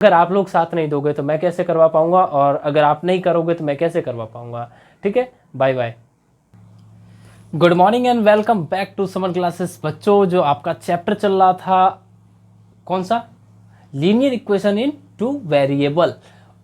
अगर आप लोग साथ नहीं दोगे तो मैं कैसे करवा पाऊंगा, और अगर आप नहीं करोगे तो मैं कैसे करवा पाऊंगा। ठीक है, bye bye. Good morning and welcome back to summer classes. बच्चों, जो आपका चैप्टर चल रहा था कौन सा, linear equation in two variable,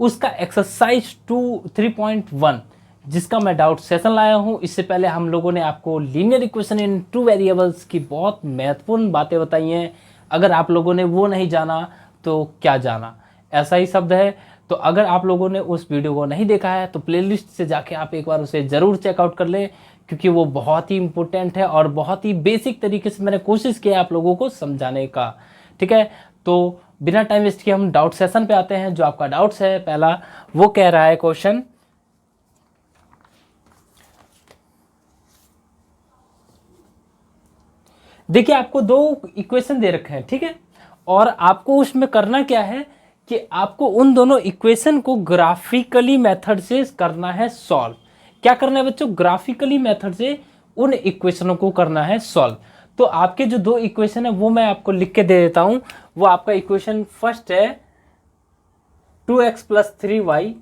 उसका एक्सरसाइज 3.1 जिसका मैं डाउट सेशन लाया हूं। इससे पहले हम लोगों ने आपको linear equation in two variables की बहुत महत्वपूर्ण बातें बताई हैं। अगर आप लोगों ने वो नहीं जाना तो क्या जाना, ऐसा ही शब्द है। तो अगर आप लोगों ने उस वीडियो को नहीं देखा है तो प्लेलिस्ट से जाके आप एक बार उसे ज़रूर चेकआउट कर लें, क्योंकि वो बहुत ही इंपॉर्टेंट है और बहुत ही बेसिक तरीके से मैंने कोशिश किया आप लोगों को समझाने का। ठीक है, तो बिना टाइम वेस्ट किए हम डाउट सेशन पे आते हैं। जो आपका डाउट्स है पहला, वो कह रहा है क्वेश्चन, देखिए आपको दो इक्वेशन दे रखे हैं, ठीक है, और आपको उसमें करना क्या है कि आपको उन दोनों इक्वेशन को ग्राफिकली मेथड से करना है सॉल्व। क्या करना है बच्चों, ग्राफिकली मेथड से उन इक्वेशनों को करना है सॉल्व। तो आपके जो दो इक्वेशन है वो मैं आपको लिख के दे देता हूं। वो आपका इक्वेशन फर्स्ट है 2x + 3y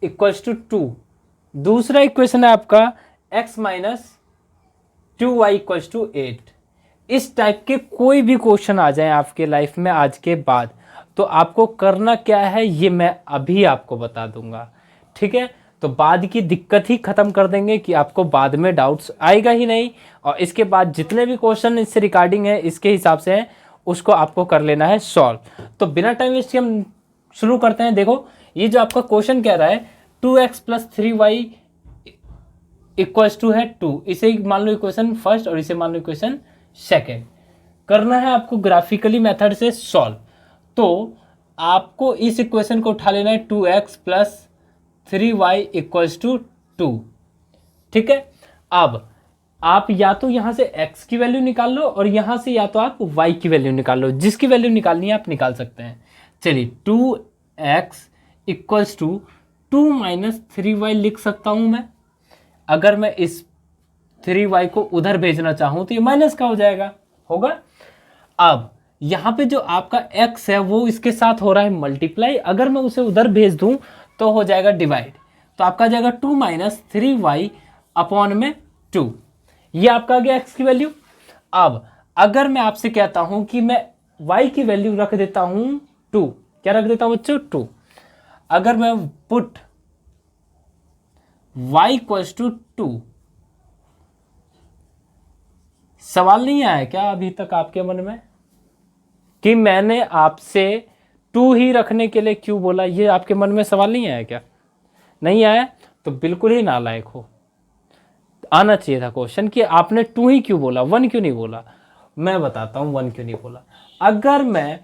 = 2। दूसरा इक्वेशन है आपका x - 2y = 8। इस टाइप के कोई भी क्वेश्चन आ जाए आपके लाइफ में आज के बाद, तो आपको करना क्या है ये मैं अभी आपको बता दूंगा। ठीक है, तो बाद की दिक्कत ही खत्म कर देंगे कि आपको बाद में डाउट्स आएगा ही नहीं। और इसके बाद जितने भी क्वेश्चन इससे रिगार्डिंग है इसके हिसाब से है, उसको आपको कर लेना है सॉल्व। तो बिना टाइम वेस्ट के हम शुरू करते हैं। देखो, ये जो आपका क्वेश्चन कह रहा है 2x + 3y = है 2, इसे मान लो इक्वेशन फर्स्ट और इसे मान लो इक्वेशन सेकेंड। करना है आपको ग्राफिकली मेथड से सॉल्व। तो आपको इस इक्वेशन को उठा लेना है 2x + 3y = 2। ठीक है, अब आप या तो यहां से x की वैल्यू निकाल लो और यहां से या तो आप y की वैल्यू निकाल लो, जिसकी वैल्यू निकालनी है आप निकाल सकते हैं। चलिए 2x = 2 - 3y लिख सकता हूं मैं। अगर मैं इस 3y को उधर भेजना चाहूं तो ये माइनस का हो जाएगा, होगा। अब यहां पे जो आपका x है वो इसके साथ हो रहा है मल्टीप्लाई, अगर मैं उसे उधर भेज दूं तो हो जाएगा डिवाइड। तो आपका जाएगा 2 - 3y / 2। ये आपका आ गया x की वैल्यू। अब अगर मैं आपसे कहता हूं कि मैं y की वैल्यू रख देता हूं 2, क्या रख देता हूं बच्चों, 2। अगर मैं पुट y = 2, सवाल नहीं आया क्या अभी तक आपके मन में कि मैंने आपसे 2 ही रखने के लिए क्यों बोला? ये आपके मन में सवाल नहीं आया क्या? नहीं आया तो बिल्कुल ही नालायक हो। आना चाहिए था क्वेश्चन कि आपने 2 ही क्यों बोला, 1 क्यों नहीं बोला। मैं बताता हूं 1 क्यों नहीं बोला। अगर मैं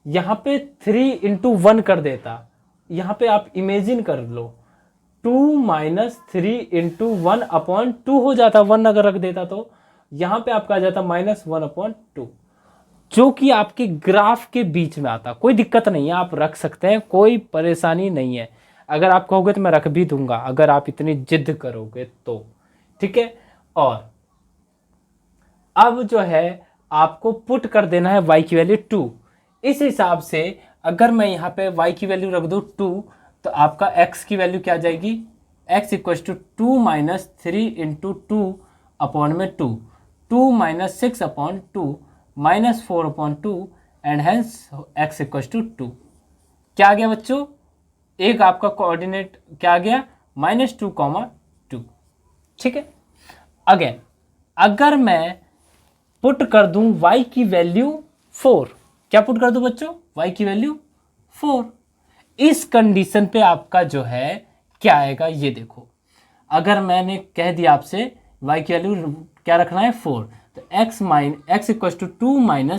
यहां पे 3 × 1 कर देता, यहां पे आप इमेजिन कर लो 2 - 3 × 1/2 हो जाता, 1 अगर रख देता तो यहां पे आपका आ जाता -1/2, जो कि आपके ग्राफ के बीच में आता। कोई दिक्कत नहीं है, आप रख सकते हैं, कोई परेशानी नहीं है। अगर आप कहोगे तो मैं रख भी दूंगा, अगर आप इतनी जिद करोगे तो। ठीक है, और अब जो है आपको पुट कर देना है y की वैल्यू 2। इस हिसाब से अगर मैं यहाँ पे y की वैल्यू रख दूँ 2, तो आपका x की वैल्यू क्या आ जाएगी, x = 2 - 3 × 2/2, 2 - 6/2 -4/2 एंड हेंस x = 2। क्या आ गया बच्चों, एक आपका कोऑर्डिनेट क्या आ गया, -2,2। ठीक है, अगेन अगर मैं पुट कर दूं y की वैल्यू 4, क्या पुट कर दूं बच्चों, y की वैल्यू 4। इस कंडीशन पे आपका जो है क्या आएगा ये देखो। अगर मैंने कह दिया आपसे y की वैल्यू क्या रखना है 4, तो x = 2 - 3 ×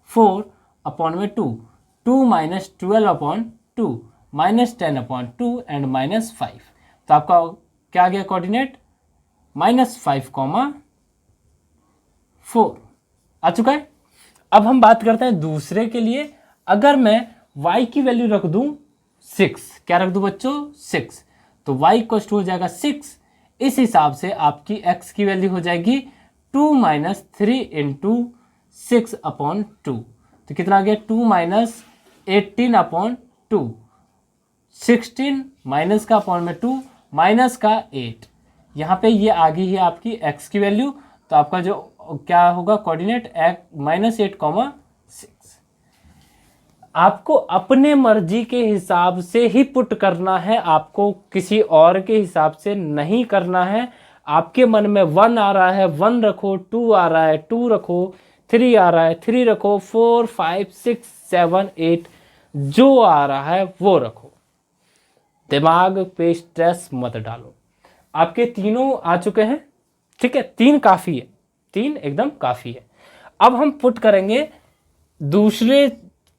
4/2, 2 - 12/2 -10/2 एंड -5। तो आपका क्या आ गया कोऑर्डिनेट, -5,4 आ चुका है। अब हम बात करते हैं दूसरे के लिए। अगर मैं y की वैल्यू रख दूं 6, क्या रख दूं बच्चों, 6, तो y = हो जाएगा 6। इस हिसाब से आपकी x की वैल्यू हो जाएगी 2 - 3 × 6/2, तो कितना आ गया 2 माइनस 18/2, 16 माइनस का अपॉन में 2 माइनस का 8, यहाँ पे ये आ गई है आपकी x की वैल्यू। तो आपका जो क्या होगा कोऑर्डिनेट -8,6। आपको अपने मर्जी के हिसाब से ही पुट करना है, आपको किसी और के हिसाब से नहीं करना है। आपके मन में 1 आ रहा है 1 रखो, 2 आ रहा है 2 रखो, 3 आ रहा है 3 रखो, 4 5 6 7 8 जो आ रहा है वो रखो, दिमाग पे स्ट्रेस मत डालो। आपके तीनों आ चुके हैं, ठीक है, 3 काफ़ी है, 3 एकदम काफ़ी है। अब हम पुट करेंगे दूसरे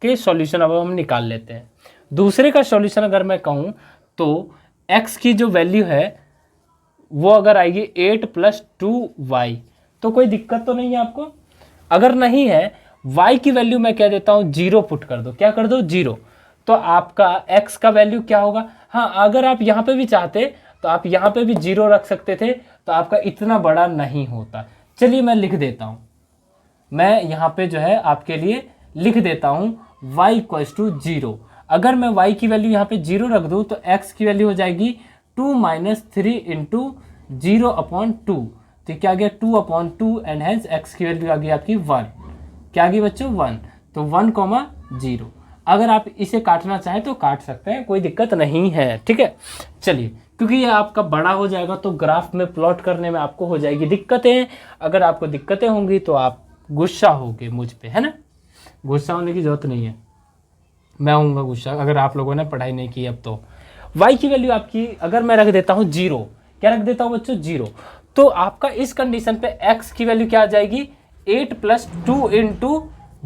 के सॉल्यूशन, अब हम निकाल लेते हैं। दूसरे का सॉल्यूशन अगर मैं कहूँ तो x की जो वैल्यू है वो अगर आएगी 8 + 2y, तो कोई दिक्कत तो नहीं है आपको? अगर नहीं है, y की वैल्यू मैं कह देता हूँ 0 पुट कर दो। क्या कर दो? 0। तो आपका x का वैल्यू क्या होगा? हाँ, अगर आप यहाँ पे भी चाहते तो आप यहाँ पे भी 0 रख सकते थे, तो आपका इतना बड़ा नहीं होता। चलिए मैं लिख देता हूँ, मैं यहाँ पे जो है आपके लिए लिख देता हूँ y = 0। अगर मैं y की वैल्यू यहाँ पे 0 रख दूँ तो x की वैल्यू हो जाएगी 2 - 3 × 0/2। तो क्या आ गया 2/2 एंड हेंस x की वैल्यू आ गई आपकी 1। क्या आ गई बच्चों? 1। तो 1, 0। अगर आप इसे काटना चाहें तो काट सकते हैं, कोई दिक्कत नहीं है, ठीक है। चलिए, क्योंकि ये आपका बड़ा हो जाएगा तो ग्राफ में प्लॉट करने में आपको हो जाएगी दिक्कतें। अगर आपको दिक्कतें होंगी तो आप गुस्सा होगे मुझ पे, है ना? गुस्सा होने की जरूरत नहीं है, मैं होऊंगा गुस्सा अगर आप लोगों ने पढ़ाई नहीं की अब तो। y की वैल्यू आपकी अगर मैं रख देता हूँ 0, क्या रख देता हूँ बच्चों? 0। तो आपका इस कंडीशन पे x की वैल्यू क्या आ जाएगी? 8 + 2 ×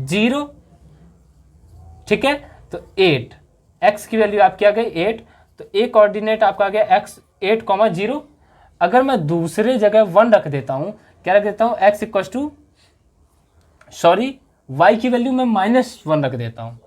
0, ठीक है। तो 8, x की वैल्यू आपकी आ गई 8। तो a कोऑर्डिनेट आपका आ गया x 8, 0। अगर मैं दूसरे जगह 1 रख देता हूँ, क्या रख देता हूँ? x = सॉरी, y की वैल्यू मैं -1 रख देता हूँ।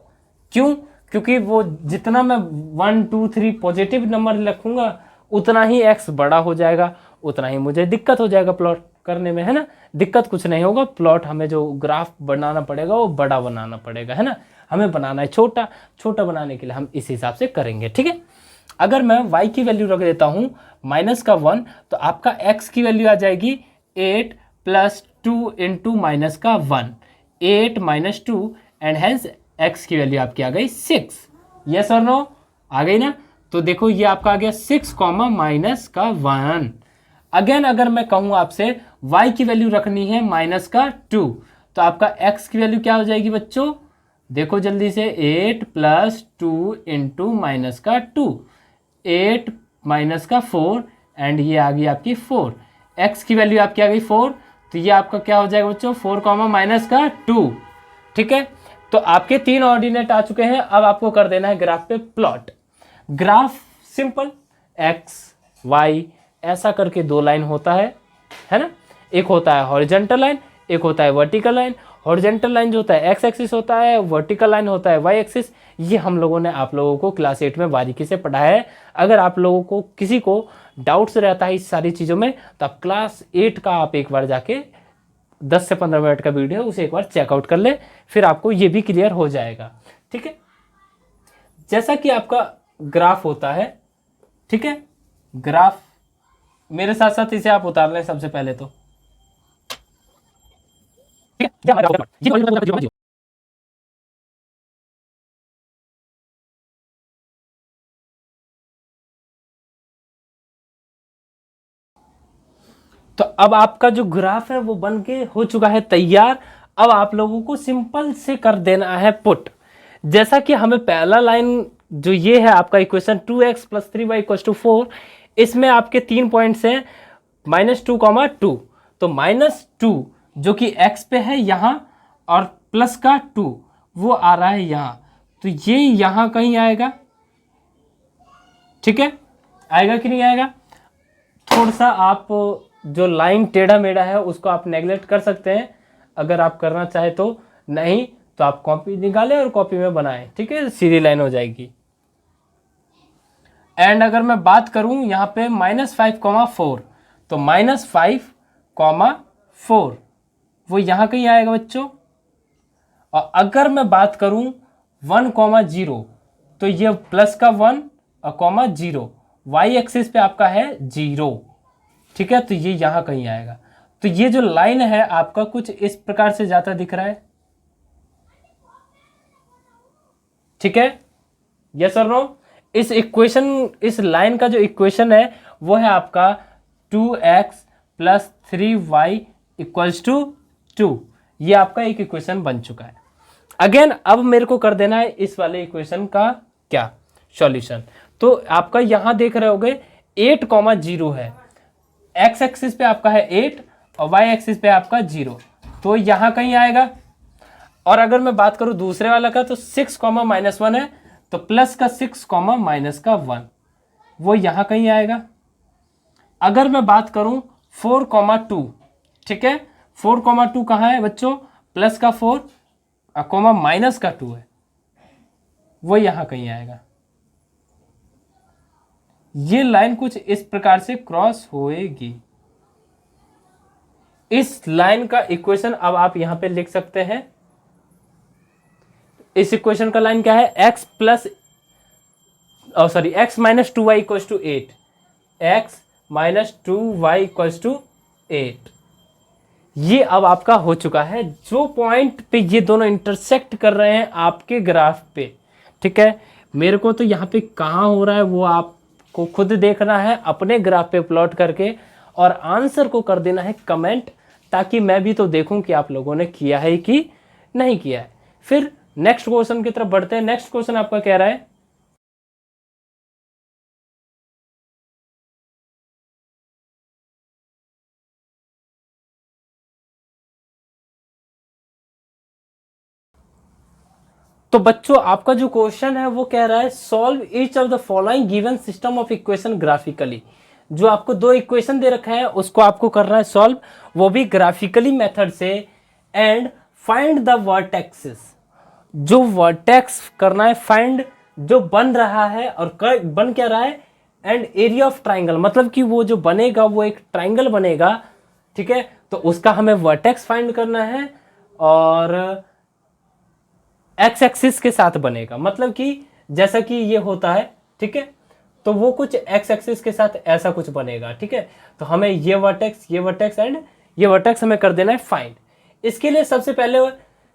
क्यों? क्योंकि वो जितना मैं 1 2 3 पॉजिटिव नंबर रखूँगा उतना ही x बड़ा हो जाएगा, उतना ही मुझे दिक्कत हो जाएगा प्लॉट करने में, है ना? दिक्कत कुछ नहीं होगा, प्लॉट हमें जो ग्राफ बनाना पड़ेगा वो बड़ा बनाना पड़ेगा, है ना? हमें बनाना है छोटा, छोटा बनाने के लिए हम इस हिसाब से करेंगे, ठीक है। अगर मैं y की वैल्यू रख देता हूँ -1, तो आपका x की वैल्यू आ जाएगी 8 + 2 × -1, 8 - 2 एंड हेंस x की वैल्यू आपकी आ गई 6। यस और नो? आ गई ना? तो देखो ये आपका आ गया 6, -1। अगेन अगर मैं कहूँ आपसे y की वैल्यू रखनी है -2, तो आपका x की वैल्यू क्या हो जाएगी बच्चों? देखो जल्दी से, 8 + 2 × -2, 8 - 4 एंड ये आ गई आपकी 4। x की वैल्यू आपकी आ गई 4, तो ये आपका क्या हो जाएगा बच्चों? 4, -2, ठीक है। तो आपके 3 ऑर्डिनेट आ चुके हैं। अब आपको कर देना है ग्राफ पे plot. Graph simple, x y ऐसा करके 2 लाइन होता है ना? एक होता है हॉरिजॉन्टल लाइन, एक होता है वर्टिकल लाइन। हॉरिजॉन्टल लाइन जो होता है एक्स एक्सिस होता है, वर्टिकल लाइन होता है वाई एक्सिस। ये हम लोगों ने आप लोगों को क्लास 8 में बारीकी से पढ़ाया है। अगर आप लोगों को किसी को डाउट्स रहता है इस सारी चीज़ों में, तो आप क्लास 8 का आप एक बार जाके 10 से 15 मिनट का वीडियो उसे एक बार चेकआउट कर ले, फिर आपको ये भी क्लियर हो जाएगा, ठीक है। जैसा कि आपका ग्राफ होता है, ठीक है, ग्राफ मेरे साथ साथ इसे आप उतार लें सबसे पहले तो, ठीक है। तो अब आपका जो ग्राफ है वो बन के हो चुका है तैयार। अब आप लोगों को सिंपल से कर देना है पुट। जैसा कि हमें पहला लाइन जो ये है आपका इक्वेशन 2x + 3y = 4, इसमें आपके 3 पॉइंट्स हैं -2, 2। तो -2 जो कि x पे है यहाँ, और प्लस का 2 वो आ रहा है यहाँ, तो ये यहाँ कहीं आएगा, ठीक है। आएगा कि नहीं आएगा? थोड़ा सा आप जो लाइन टेढ़ा मेढ़ा है उसको आप नेगलेक्ट कर सकते हैं, अगर आप करना चाहे तो। नहीं तो आप कॉपी निकालें और कॉपी में बनाएं, ठीक है, सीधी लाइन हो जाएगी। एंड अगर मैं बात करूं यहाँ पे -5, 4, तो -5, 4 वो यहाँ कहीं आएगा बच्चों, और अगर मैं बात करूं 1,0 तो ये प्लस का 1 और कॉमा 0, वाई एक्सिस पे आपका है 0, ठीक है, तो ये यहाँ कहीं आएगा। तो ये जो लाइन है आपका कुछ इस प्रकार से जाता दिख रहा है, ठीक है, यस और नो। इस इक्वेशन, इस लाइन का जो इक्वेशन है वो है आपका 2x plus 3y equals to 2। ये आपका एक इक्वेशन बन चुका है। अगेन अब मेरे को कर देना है इस वाले इक्वेशन का क्या सॉल्यूशन। तो आपका यहां देख रहे होगे 8,0 है, x एक्सिस पे आपका है 8 और y एक्सिस पे आपका 0, तो यहां कहीं आएगा। और अगर मैं बात करूं दूसरे वाला का तो 6,-1 है, तो प्लस का 6, माइनस का 1, वो यहां कहीं आएगा। अगर मैं बात करूं 4,2, ठीक है, 4,2 कहाँ है बच्चों, प्लस का 4 माइनस का 2 है, वो यहां कहीं आएगा। ये लाइन कुछ इस प्रकार से क्रॉस होएगी। इस लाइन का इक्वेशन अब आप यहां पे लिख सकते हैं। इस इक्वेशन का लाइन क्या है, x minus 2y equals to 8, x minus 2y equals to 8। ये अब आपका हो चुका है। जो पॉइंट पे ये दोनों इंटरसेक्ट कर रहे हैं आपके ग्राफ पे, ठीक है, मेरे को तो यहाँ पे कहाँ हो रहा है वो आपको खुद देखना है अपने ग्राफ पे प्लॉट करके, और आंसर को कर देना है कमेंट, ताकि मैं भी तो देखूं कि आप लोगों ने किया है कि नहीं किया है। फिर नेक्स्ट क्वेश्चन की तरफ बढ़ते हैं। नेक्स्ट क्वेश्चन आपका कह रहा है तो बच्चों आपका जो क्वेश्चन है वो कह रहा है solve each of the following given system of equation graphically. जो आपको दो इक्वेशन दे रखा है उसको आपको करना है सॉल्व, वो भी ग्राफिकली मेथड से, एंड फाइंड द वर्टेक्सेस। जो वर्टेक्स करना है फाइंड, जो बन रहा है और बन क्या रहा है, एंड एरिया ऑफ ट्राइंगल, मतलब कि वो जो बनेगा वो एक ट्राइंगल बनेगा, ठीक है, तो उसका हमें वर्टेक्स फाइंड करना है और एक्स एक्सिस के साथ बनेगा, मतलब कि जैसा कि ये होता है, ठीक है, तो वो कुछ एक्स एक्सिस के साथ ऐसा कुछ बनेगा, ठीक है। तो हमें ये वर्टेक्स एंड ये वर्टेक्स हमें कर देना है फाइंड। इसके लिए सबसे पहले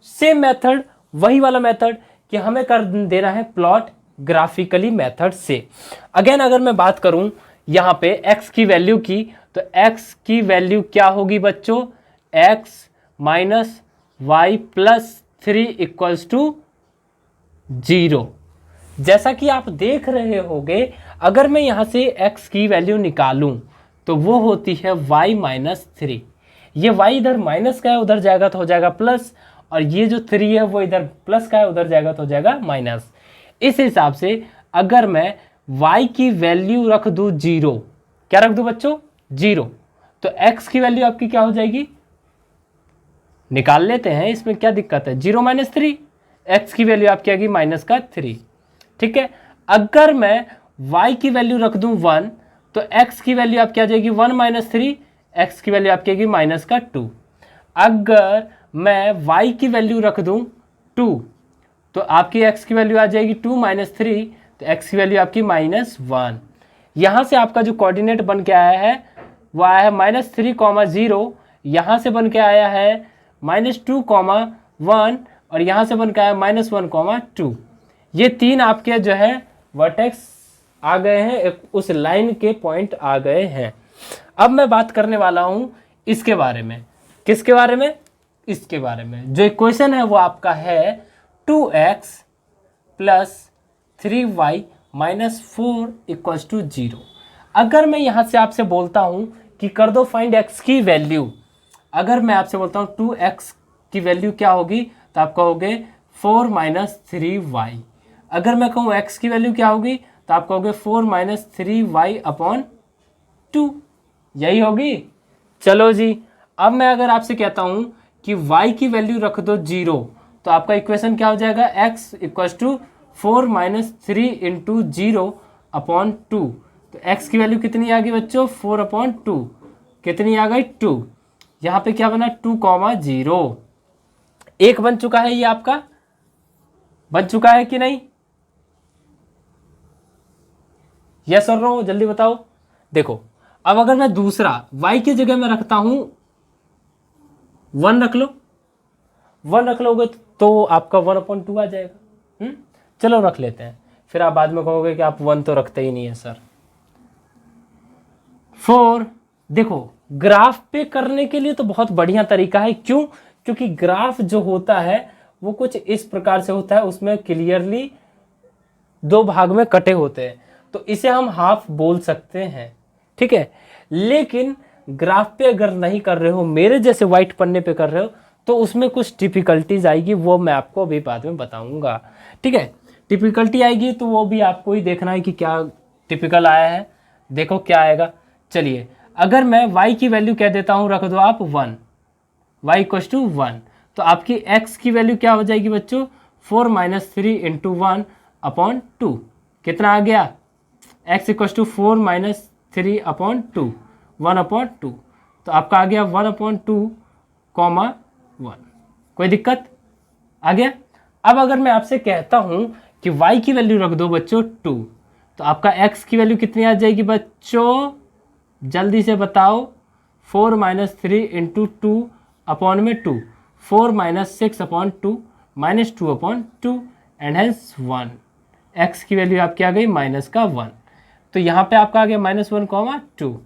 सेम मेथड, वही वाला मेथड कि हमें कर देना है प्लॉट ग्राफिकली मेथड से। अगेन अगर मैं बात करूं यहां पे एक्स की वैल्यू की, तो एक्स की वैल्यू क्या होगी बच्चों, x minus y plus 3 equals to 0। जैसा कि आप देख रहे होंगे, अगर मैं यहां से x की वैल्यू निकालूं तो वो होती है y माइनस 3। ये y इधर माइनस का है उधर जाएगा तो हो जाएगा प्लस, और ये जो 3 है वो इधर प्लस का है उधर जाएगा तो हो जाएगा माइनस। इस हिसाब से अगर मैं y की वैल्यू रख दूं 0, क्या रख दूं बच्चों 0, तो x की वैल्यू आपकी क्या हो जाएगी, निकाल लेते हैं, इसमें क्या दिक्कत है, 0 माइनस 3, एक्स की वैल्यू आपकी आएगी माइनस का 3, ठीक है। अगर मैं y की वैल्यू रख दूं 1, तो x की वैल्यू आपकी आ जाएगी 1 माइनस 3, एक्स की वैल्यू आपकी आएगी माइनस का 2। अगर मैं y की वैल्यू रख दूं 2, तो आपकी x की वैल्यू आ जाएगी 2 माइनस 3, तो x की वैल्यू आपकी माइनस 1। यहाँ से आपका जो कोऑर्डिनेट बन के आया है वो आया है माइनस 3,0, यहाँ से बन के आया है -2,1, और यहाँ से बन के आया -1,2। ये तीन आपके जो है वर्टेक्स आ गए हैं, उस लाइन के पॉइंट आ गए हैं। अब मैं बात करने वाला हूँ इसके बारे में, किसके बारे में, इसके बारे में। जो इक्वेशन है वो आपका है 2x plus 3y minus 4 equals to 0। अगर मैं यहाँ से आपसे बोलता हूँ कि कर दो फाइंड x की वैल्यू, अगर मैं आपसे बोलता हूँ 2x की वैल्यू क्या होगी, तो आप कहोगे 4 माइनस 3y। अगर मैं कहूँ x की वैल्यू क्या होगी, तो आप कहोगे 4 माइनस 3y अपॉन 2, यही होगी। चलो जी, अब मैं अगर आपसे कहता हूँ कि y की वैल्यू रख दो 0, तो आपका इक्वेशन क्या हो जाएगा, x equals to 4 minus 3 into 0 upon 2। तो x की वैल्यू कितनी आ गई बच्चों, 4 अपॉन 2, कितनी आ गई 2। यहाँ पे क्या बना 2,0। एक बन चुका है, ये आपका बन चुका है कि नहीं? यस और नो, जल्दी बताओ। देखो अब अगर मैं दूसरा y की जगह में रखता हूं 1 रख लो, 1 रख लोगे तो आपका 1/2 आ जाएगा। चलो रख लेते हैं, फिर आप बाद में कहोगे कि आप 1 तो रखते ही नहीं है सर। 4 देखो ग्राफ पे करने के लिए तो बहुत बढ़िया तरीका है। क्यों? क्योंकि ग्राफ जो होता है वो कुछ इस प्रकार से होता है, उसमें क्लियरली 2 भाग में कटे होते हैं, तो इसे हम हाफ बोल सकते हैं, ठीक है। लेकिन ग्राफ पे अगर नहीं कर रहे हो, मेरे जैसे वाइट पन्ने पे कर रहे हो, तो उसमें कुछ डिफिकल्टीज आएगी, वो मैं आपको अभी बाद में बताऊंगा, ठीक है। डिफिकल्टी आएगी तो वो भी आपको ही देखना है कि क्या टिपिकल आया है। देखो क्या आएगा। चलिए अगर मैं y की वैल्यू कह देता हूँ, रख दो आप 1, y इक्वल्स टू 1, तो आपकी x की वैल्यू क्या हो जाएगी बच्चों? 4 - 3 इंटू 1/2। कितना आ गया? x इक्वल्स टू 4 - 3/2, 1/2, तो आपका आ गया 1/2, 1। कोई दिक्कत? आ गया। अब अगर मैं आपसे कहता हूं कि y की वैल्यू रख दो बच्चों 2, तो आपका x की वैल्यू कितनी आ जाएगी बच्चों? जल्दी से बताओ। 4 - 3 इंटू 2/2, 4 - 6/2, -2/2 एंड हेंस 1। x की वैल्यू आपकी आ गई -1, तो यहाँ पे आपका आ गया -1,2।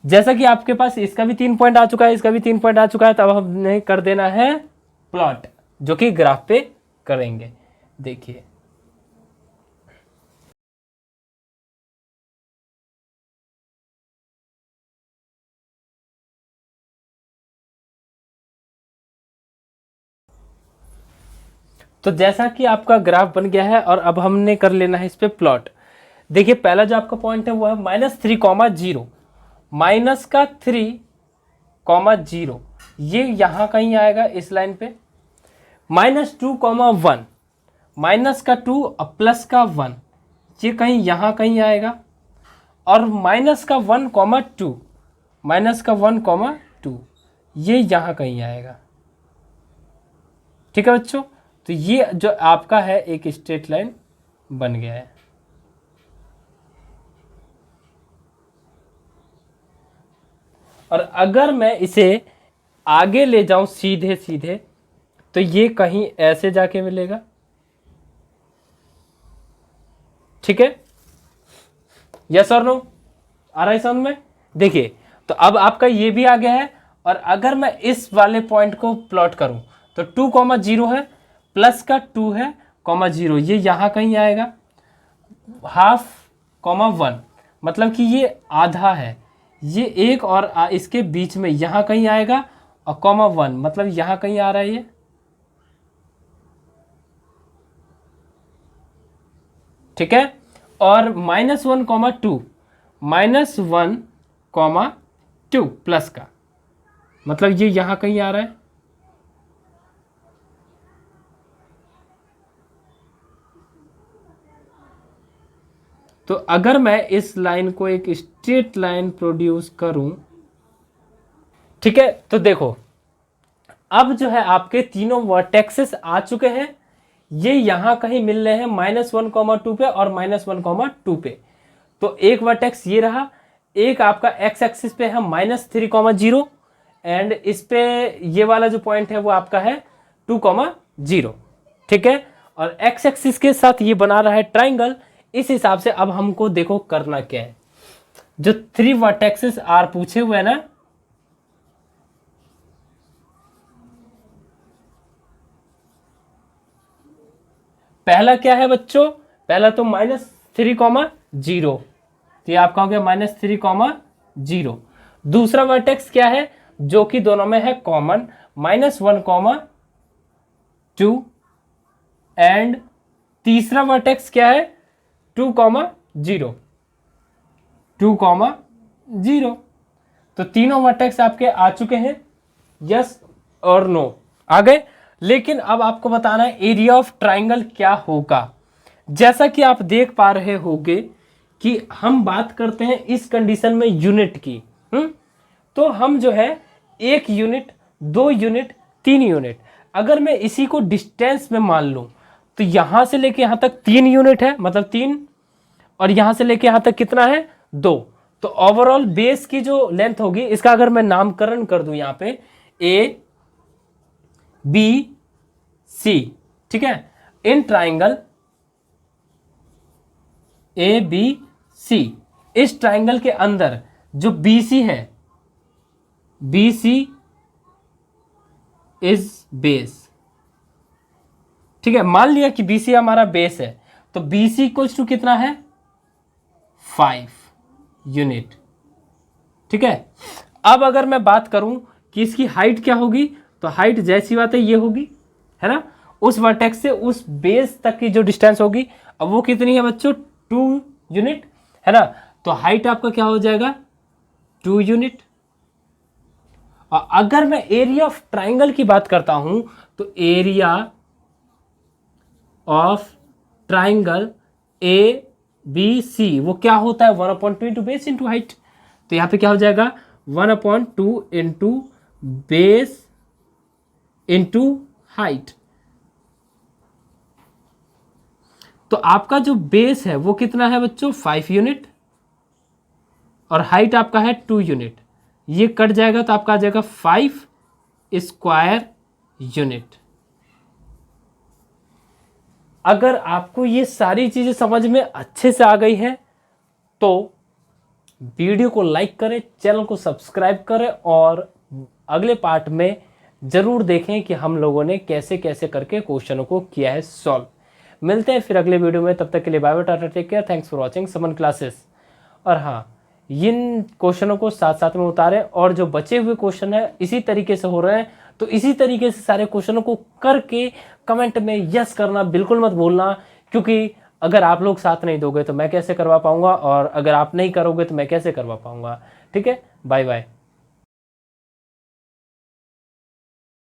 जैसा कि आपके पास इसका भी 3 पॉइंट आ चुका है, इसका भी 3 पॉइंट आ चुका है, तब हमने कर देना है प्लॉट, जो कि ग्राफ पे करेंगे। देखिए तो जैसा कि आपका ग्राफ बन गया है और अब हमने कर लेना है इस पे प्लॉट। देखिए पहला जो आपका पॉइंट है वो है -3,0, माइनस का 3,0, ये यहां कहीं आएगा इस लाइन पे। -2,1, माइनस का 2 और प्लस का 1, ये कहीं यहां कहीं आएगा। और -1,2, -1,2, ये यहां कहीं आएगा, ठीक है बच्चों। तो ये जो आपका है एक स्ट्रेट लाइन बन गया है। और अगर मैं इसे आगे ले जाऊं सीधे सीधे, तो ये कहीं ऐसे जाके मिलेगा, ठीक है। यस और नो, आ रहा है समझ में? देखिए तो अब आपका ये भी आ गया है। और अगर मैं इस वाले पॉइंट को प्लॉट करूं तो 2,0 है, प्लस का 2 है, 0, ये यहां कहीं आएगा। 1/2, 1, मतलब कि ये आधा है, ये एक और इसके बीच में यहां कहीं आएगा। और 1, मतलब यहां कहीं आ रहा है ये, ठीक है। और -1,2, -1,2 प्लस का, मतलब ये यहां कहीं आ रहा है। तो अगर मैं इस लाइन को एक स्ट्रेट लाइन प्रोड्यूस करूं, ठीक है, तो देखो अब जो है आपके तीनों वर्टेक्सेस आ चुके हैं, ये यहां कहीं मिल रहे हैं -1,2 पे और -1,2 पे। तो एक वर्टेक्स ये रहा, एक आपका x एक्सिस पे है -3,0, एंड इस पे ये वाला जो पॉइंट है वो आपका है 2,0, ठीक है। और x एक्सिस के साथ ये बना रहा है ट्राइंगल। इस हिसाब से अब हमको देखो करना क्या है। जो 3 वर्टेक्सेस आर पूछे हुए हैं ना, पहला क्या है बच्चों? पहला तो -3,0, तो ये आपका हो गया -3,0। दूसरा वर्टेक्स क्या है जो कि दोनों में है कॉमन? -1,2। एंड तीसरा वर्टेक्स क्या है? 2,0, 2,0। तो तीनों वर्टेक्स आपके आ चुके हैं, यस और नो आ गए। लेकिन अब आपको बताना है एरिया ऑफ ट्राइंगल क्या होगा। जैसा कि आप देख पा रहे होंगे कि हम बात करते हैं इस कंडीशन में यूनिट की, तो हम जो है 1 यूनिट, 2 यूनिट, 3 यूनिट, अगर मैं इसी को डिस्टेंस में मान लूं तो यहां से लेके यहां तक 3 यूनिट है, मतलब 3, और यहां से लेके यहां तक कितना है 2। तो ओवरऑल बेस की जो लेंथ होगी, इसका अगर मैं नामकरण कर दूं यहां पे ए बी सी, ठीक है, इन ट्राइंगल ए बी सी, इस ट्राइंगल के अंदर जो बी सी है, बी सी इज बेस, ठीक है, मान लिया कि बी सी हमारा बेस है, तो बी सी इक्वल्स टू कितना है 5 यूनिट, ठीक है। अब अगर मैं बात करूं कि इसकी हाइट क्या होगी, तो हाइट जैसी बात है ये होगी, है ना, उस वर्टेक्स से उस बेस तक की जो डिस्टेंस होगी, अब वो कितनी है बच्चों 2 यूनिट, है ना। तो हाइट आपका क्या हो जाएगा 2 यूनिट। और अगर मैं एरिया ऑफ ट्राइंगल की बात करता हूं तो area of triangle A B C वो क्या होता है 1/2 इंटू बेस इंटू हाइट। तो यहां पे क्या हो जाएगा 1/2 इंटू बेस इंटू हाइट। तो आपका जो बेस है वो कितना है बच्चों 5 यूनिट, और हाइट आपका है 2 यूनिट, ये कट जाएगा तो आपका आ जाएगा 5 स्क्वायर यूनिट। अगर आपको ये सारी चीजें समझ में अच्छे से आ गई है तो वीडियो को लाइक करें, चैनल को सब्सक्राइब करें, और अगले पार्ट में जरूर देखें कि हम लोगों ने कैसे कैसे करके क्वेश्चनों को किया है सॉल्व। मिलते हैं फिर अगले वीडियो में, तब तक के लिए bye bye, tata, take care, thanks for watching समन क्लासेस। और हाँ, इन क्वेश्चनों को साथ साथ में उतारें, और जो बचे हुए क्वेश्चन है इसी तरीके से हो रहे हैं, तो इसी तरीके से सारे क्वेश्चनों को करके कमेंट में यस करना बिल्कुल मत भूलना, क्योंकि अगर आप लोग साथ नहीं दोगे तो मैं कैसे करवा पाऊंगा, और अगर आप नहीं करोगे तो मैं कैसे करवा पाऊंगा। ठीक है, बाय बाय।